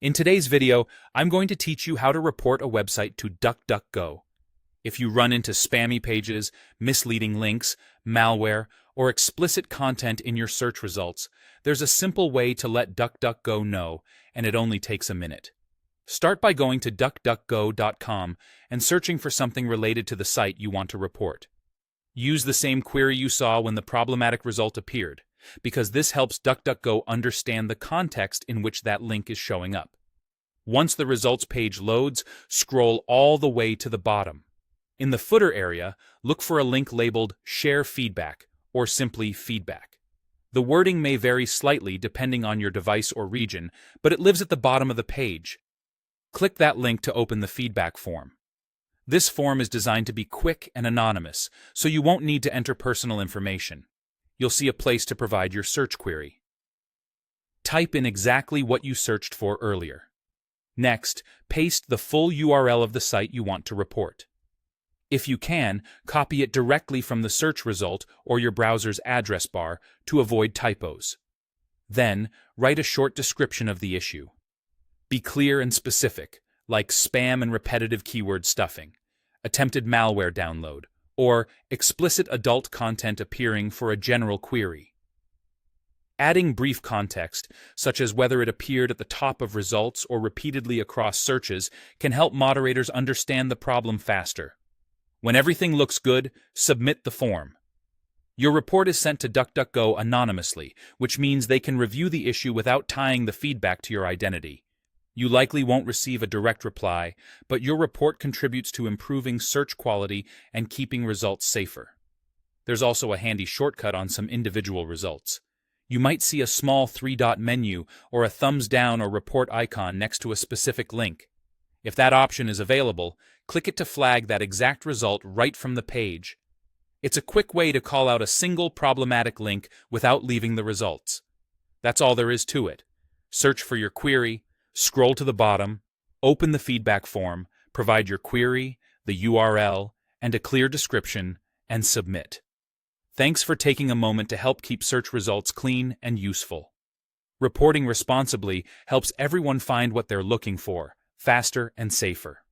In today's video, I'm going to teach you how to report a website to DuckDuckGo. If you run into spammy pages, misleading links, malware, or explicit content in your search results, there's a simple way to let DuckDuckGo know, and it only takes a minute. Start by going to DuckDuckGo.com and searching for something related to the site you want to report. Use the same query you saw when the problematic result appeared, because this helps DuckDuckGo understand the context in which that link is showing up. Once the results page loads, scroll all the way to the bottom. In the footer area, look for a link labeled Share Feedback, or simply Feedback. The wording may vary slightly depending on your device or region, but it lives at the bottom of the page. Click that link to open the feedback form. This form is designed to be quick and anonymous, so you won't need to enter personal information. You'll see a place to provide your search query. Type in exactly what you searched for earlier. Next, paste the full URL of the site you want to report. If you can, copy it directly from the search result or your browser's address bar to avoid typos. Then, write a short description of the issue. Be clear and specific, like spam and repetitive keyword stuffing, attempted malware download, or explicit adult content appearing for a general query. Adding brief context, such as whether it appeared at the top of results or repeatedly across searches, can help moderators understand the problem faster. When everything looks good, submit the form. Your report is sent to DuckDuckGo anonymously, which means they can review the issue without tying the feedback to your identity. You likely won't receive a direct reply, but your report contributes to improving search quality and keeping results safer. There's also a handy shortcut on some individual results. You might see a small three-dot menu or a thumbs down or report icon next to a specific link. If that option is available, click it to flag that exact result right from the page. It's a quick way to call out a single problematic link without leaving the results. That's all there is to it. Search for your query, scroll to the bottom, open the feedback form, provide your query, the URL, and a clear description, and submit. Thanks for taking a moment to help keep search results clean and useful. Reporting responsibly helps everyone find what they're looking for, faster and safer.